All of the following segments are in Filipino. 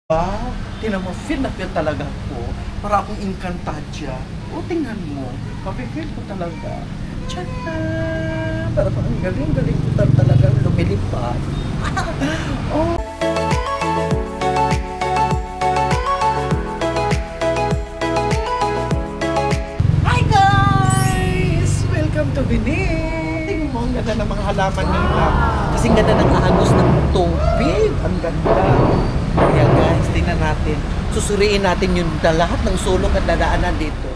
Wow, tingnan mo, feel na feel talaga ko. Para akong Encantadia. O, tingnan mo, mapifeel ko talaga. Tiyata! Para pa ang galing-galing ko talaga lumilipad. Oh. Hi guys! Welcome to Binig! Tingnan mo, ang ganda ng mga halaman nila. Kasing ganda ng ahagos ng tubig. Ang ganda. Kaya guys, tingnan natin. Susuriin natin yung lahat ng sulok at dadaanan dito.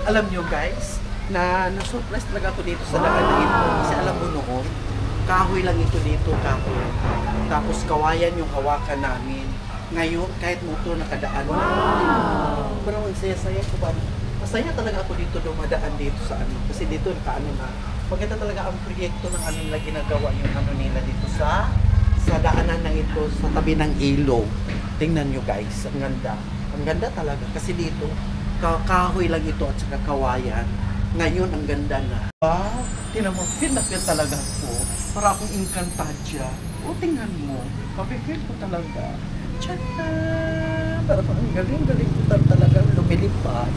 Alam nyo guys, na-surprise talaga ako dito sa daan na ito. Kasi alam mo noon, kahoy lang ito dito, kahoy. Tapos kawayan yung hawakan namin. Ngayon, kahit motor nakadaan na. Wow! Pero ang saya-saya ko ba? Masaya talaga ako dito dumadaan dito sa ano. Kasi dito, kaano na. Maganda talaga ang proyekto ng ano nila ginagawa yung ano nila dito sa daanan ng ito, sa tabi ng ilog. Tingnan nyo guys, ang ganda. Ang ganda talaga. Kasi dito, kahoy lang ito at saka kawayan. Ngayon, ang ganda na. Wow! Tingnan mo, feel na feel talaga ko. Para akong Encantadia. O, tingnan mo. Mapifeel ko talaga. Tiyata! Para pa ang galing-galing ko talaga lumilipad.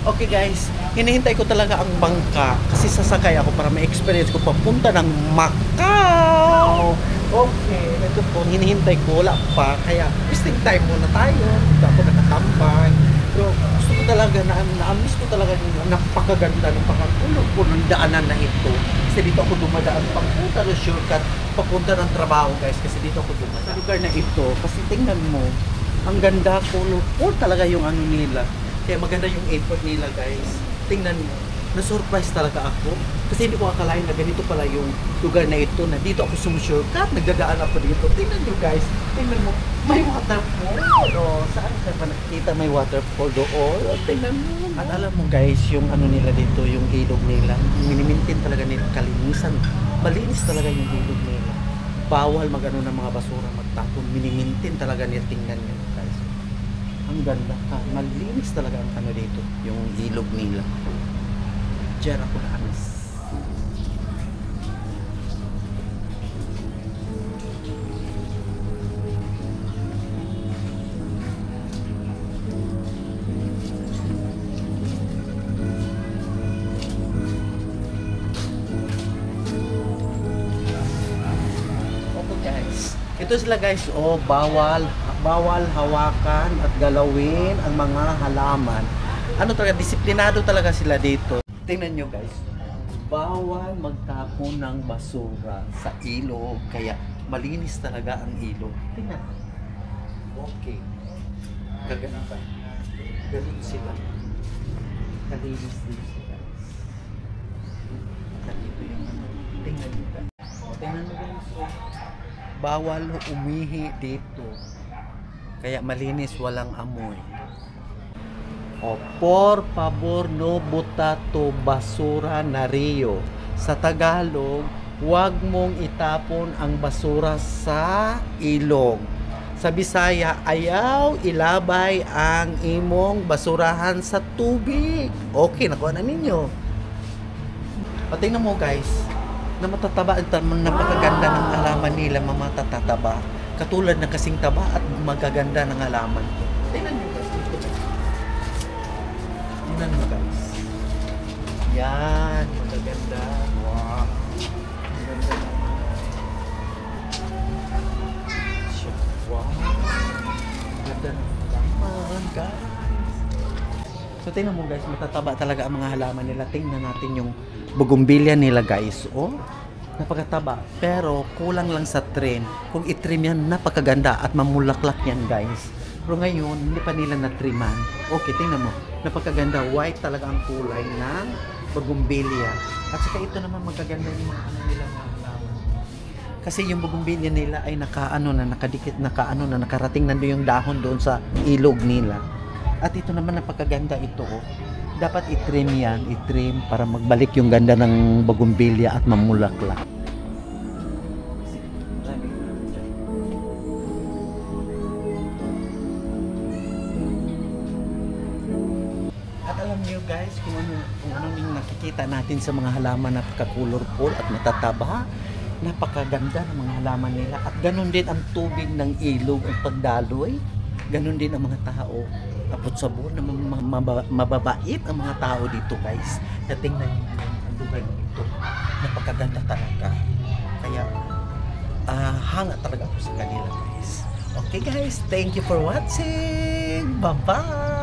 Okay guys, hinihintay ko talaga ang bangka. Kasi sasakay ako para ma-experience ko papunta ng Macau. Okay, ito po, hinihintay ko. Wala pa. Kaya, wasting time muna tayo. Dito ako nakatambay. Pero gusto ko talaga, na-miss ko talaga yung napakaganda ng pagkatulog ko ng daanan na ito. Kasi dito ako dumadaan papunta ng shortcut, papunta ng trabaho guys. Kasi dito ako dumadaan. Sa lugar na ito, kasi tingnan mo, ang ganda ko, talaga yung ano nila. Kaya maganda yung effort nila guys. Tingnan mo, na-surprise talaga ako. Kasi hindi ko akalain na ganito pala yung lugar na ito, na dito ako sumushortcut, nagdagaan ako dito. Tingnan nyo guys, tingnan mo, may waterfall. O, saan ka pa nakikita may waterfall doon? O, tingnan mo. At alam mo guys, yung ano nila dito, yung ilog nila, minimintin talaga nila kalinisan. Malinis talaga yung ilog nila. Bawal magano ng mga basura, magtapon. Minimintin talaga nila, tingnan nyo guys. Ang ganda ka, malinis talaga ang ano dito, yung ilog nila. Diyan ako naamis. Ito sila guys, oh, bawal hawakan at galawin ang mga halaman. Ano talaga, disiplinado talaga sila dito. Tingnan nyo guys, bawal magtapon ng basura sa ilog, kaya malinis talaga ang ilog. Tingnan. Okay. Gagana ba? Ganun sila. Kalinis din sila guys. Dito yung ano. Tingnan nyo guys. Tingnan nyo guys. Bawal umihi dito. Kaya malinis, walang amoy. O, por favor, no botato basura na Rio. Sa Tagalog, huwag mong itapon ang basura sa ilog. Sa Bisaya, ayaw ilabay ang imong basurahan sa tubig. Okay, nakuha na ninyo. O, tingnan mo guys, na matataba, napakaganda ng halaman nila, mamatataba. Katulad na kasing taba at magaganda ng halaman. Tingnan nyo guys. Tingnan mo guys. Yan, magaganda. Wow. Maganda naman. Wow. ganda ng halaman, guys. So tingnan mo guys, matataba talaga ang mga halaman nila. Tingnan natin yung bougainvillea nila guys. Oh, napakataba. Pero kulang lang sa trim. Kung itrim yan, napakaganda at mamulaklak yan guys. Pero ngayon, hindi pa nila natriman. Okay, tingnan mo. Napakaganda. White talaga ang kulay ng bougainvillea. At saka ito naman magaganda yung mga ano nila mga halaman. Kasi yung bougainvillea nila ay nakadikit, nakarating nandoon yung dahon doon sa ilog nila. At ito naman napakaganda ito. Oh. Dapat itrim yan, itrim para magbalik yung ganda ng bougainvillea at mamulaklak. At alam niyo guys, kung ano yung nakikita natin sa mga halaman na napaka-colorful at matataba, napakaganda ng mga halaman nila. At ganun din ang tubig ng ilog, ang pagdaloy. Ganun din ang mga tao. Abot-sabon na mababait ang mga tao dito guys. Natingnan niyo ang lugar dito. Napakaganda talaga. Kaya hanga talaga ako sa kanila guys. Okay guys, thank you for watching. Bye-bye!